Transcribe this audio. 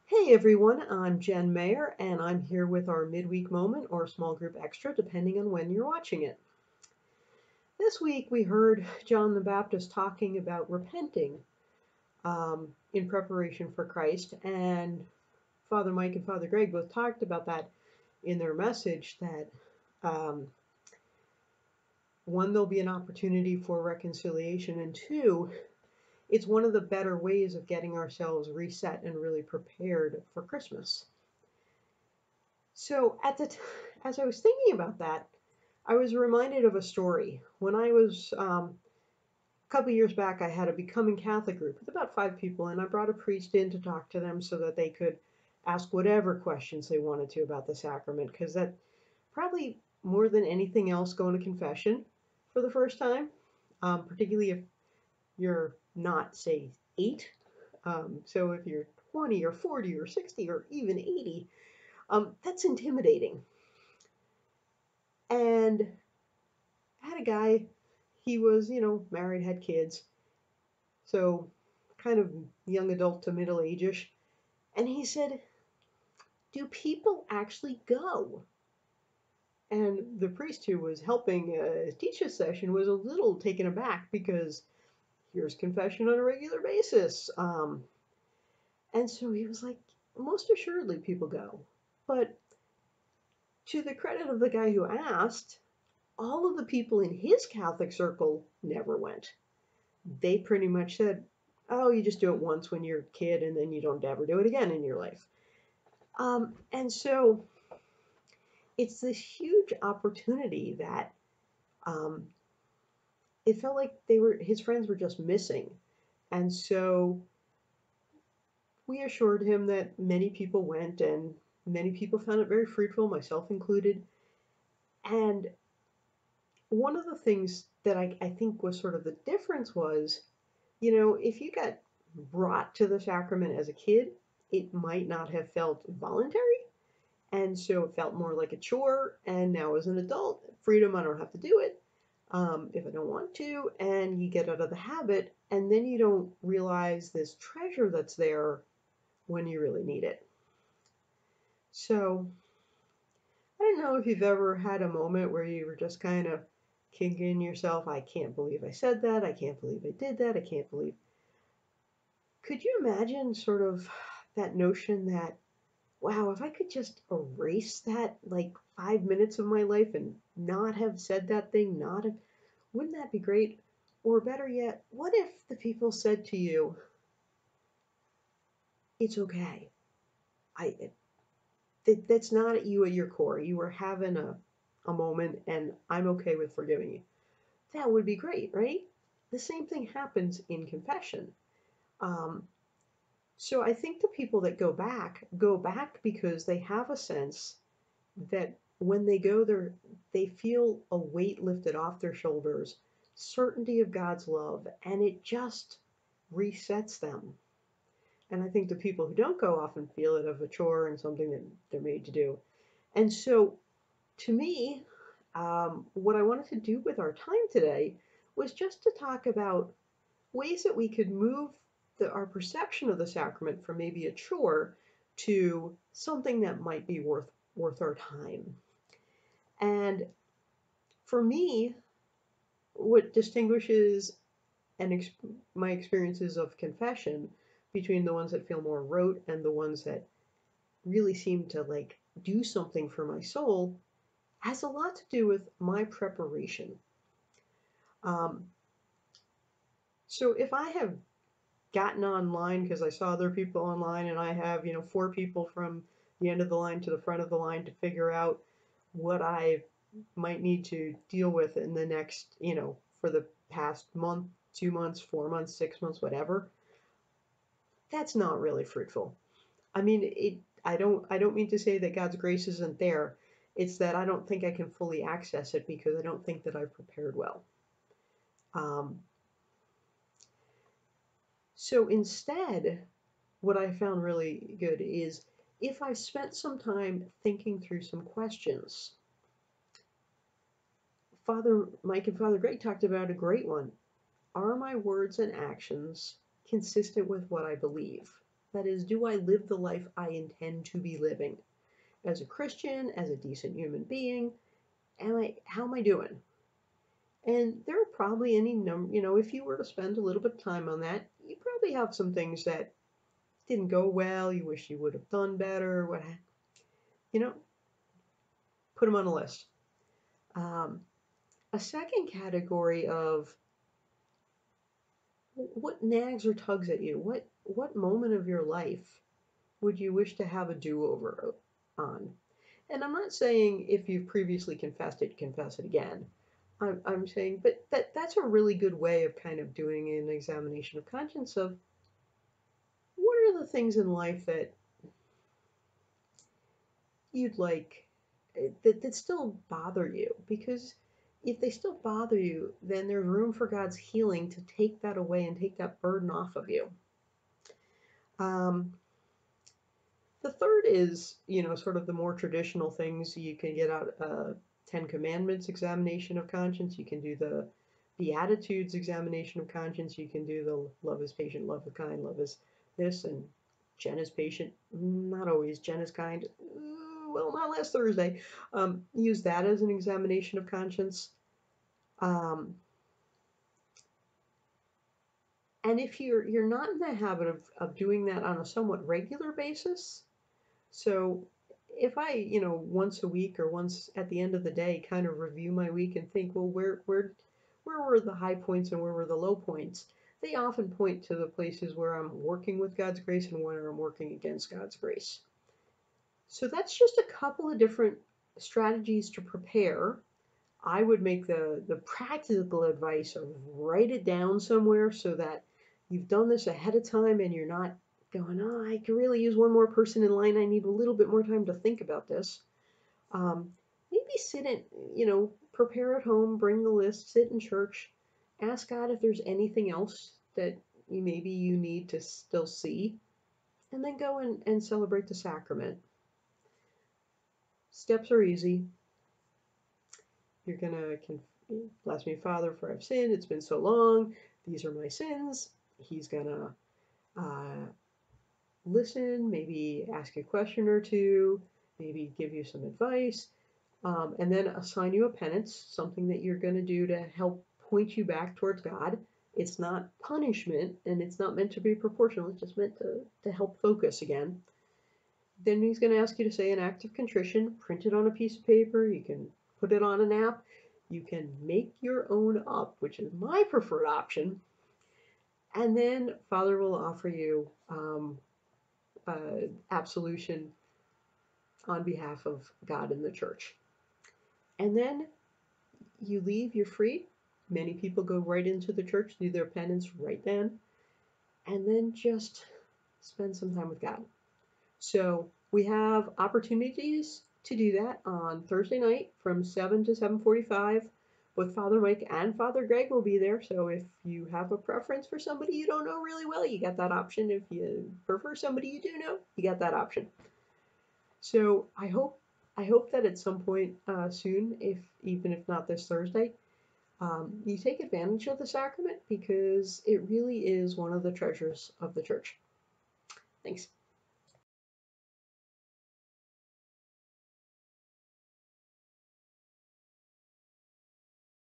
Hey everyone, I'm Jen Mayer, and I'm here with our midweek moment or small group extra, depending on when you're watching it. This week we heard John the Baptist talking about repenting in preparation for Christ, and Father Mike and Father Greg both talked about that in their message that um, one, there'll be an opportunity for reconciliation, and two, it's one of the better ways of getting ourselves reset and really prepared for Christmas. So as I was thinking about that, I was reminded of a story. When I was a couple years back, I had a becoming Catholic group with about 5 people, and I brought a priest in to talk to them so that they could ask whatever questions they wanted to about the sacrament, because that probably more than anything else, going to confession for the first time, particularly if you're not, say, 8. So if you're 20 or 40 or 60 or even 80, that's intimidating. And I had a guy, he was, married, had kids, so kind of young adult to middle age-ish. And he said, "Do people actually go?" And the priest who was helping teach this session was a little taken aback because here's confession on a regular basis. And so he was like, most assuredly people go. But to the credit of the guy who asked, all of the people in his Catholic circle never went. They pretty much said, "Oh, you just do it once when you're a kid, and then you don't ever do it again in your life." And so it's this huge opportunity that um, it felt like his friends were just missing. And so we assured him that many people went, and many people found it very fruitful, myself included. And one of the things that I think was sort of the difference was, if you got brought to the sacrament as a kid, it might not have felt voluntary. And so it felt more like a chore. And now, as an adult, freedom, I don't have to do it if I don't want to. And you get out of the habit, and then you don't realize this treasure that's there when you really need it. So I don't know if you've ever had a moment where you were just kind of kicking yourself. I can't believe I said that. I can't believe I did that. I can't believe. Could you imagine sort of that notion that, wow, if I could just erase that like 5 minutes of my life and not have said that thing, not have, wouldn't that be great? Or better yet, what if the people said to you, it's okay. That's not at you at your core. You were having a moment and I'm okay with forgiving you. That would be great, right? The same thing happens in confession. Um, so I think the people that go back because they have a sense that when they go there, they feel a weight lifted off their shoulders, certainty of God's love, and it just resets them. And I think the people who don't go often feel it of a chore and something that they're made to do. And so, to me, what I wanted to do with our time today was just to talk about ways that we could move our perception of the sacrament from maybe a chore to something that might be worth our time. And for me, what distinguishes my experiences of confession between the ones that feel more rote and the ones that really seem to like do something for my soul has a lot to do with my preparation. Um, so if I have gotten online because I saw other people online and I have, 4 people from the end of the line to the front of the line to figure out what I might need to deal with in the next, for the past month, 2 months, 4 months, 6 months, whatever, that's not really fruitful. I mean, I don't mean to say that God's grace isn't there. It's that I don't think I can fully access it because I don't think that I've prepared well. Um, so instead, what I found really good is if I spent some time thinking through some questions. Father Mike and Father Greg talked about a great one. Are my words and actions consistent with what I believe? That is, do I live the life I intend to be living? As a Christian, as a decent human being, how am I doing? And there are probably any number, if you were to spend a little bit of time on that, you probably have some things that didn't go well, you wish you would have done better, you know, put them on a list. Um, a second category of what nags or tugs at you? What moment of your life would you wish to have a do-over on? And I'm not saying if you've previously confessed it, confess it again. I'm saying, but that's a really good way of kind of doing an examination of conscience of what are the things in life that you'd like that still bother you, because if they still bother you, then there's room for God's healing to take that away and take that burden off of you. Um, the third is, sort of the more traditional things you can get out. Ten Commandments examination of conscience. You can do the Beatitudes examination of conscience. You can do the love is patient, love is kind, love is this, and Jen is patient. Not always. Jen is kind. Well, not last Thursday. Use that as an examination of conscience. Um, and if you're not in the habit of doing that on a somewhat regular basis, so if I, once a week or once at the end of the day, kind of review my week and think, well, where were the high points and where were the low points? They often point to the places where I'm working with God's grace and where I'm working against God's grace. So that's just a couple of different strategies to prepare. I would make the practical advice of write it down somewhere so that you've done this ahead of time and you're not going, oh, I could really use one more person in line. I need a little bit more time to think about this. Maybe sit in, prepare at home, bring the list, sit in church, ask God if there's anything else that maybe you need to still see, and then go and celebrate the sacrament. Steps are easy. You're going to bless me, Father, for I've sinned. It's been so long. These are my sins. He's going to listen, maybe ask a question or two, maybe give you some advice, and then assign you a penance, something that you're going to do to help point you back towards God. It's not punishment, and it's not meant to be proportional. It's just meant to help focus again. Then he's going to ask you to say an act of contrition, print it on a piece of paper. You can put it on an app. You can make your own up, which is my preferred option. And then Father will offer you absolution on behalf of God and the church. And then you leave, you're free. Many people go right into the church, do their penance right then, and then just spend some time with God. So we have opportunities to do that on Thursday night from 7 to 7:45. Both Father Mike and Father Greg will be there. So if you have a preference for somebody you don't know really well, you got that option. If you prefer somebody you do know, you got that option. So I hope that at some point soon, even if not this Thursday, you take advantage of the sacrament because it really is one of the treasures of the church. Thanks.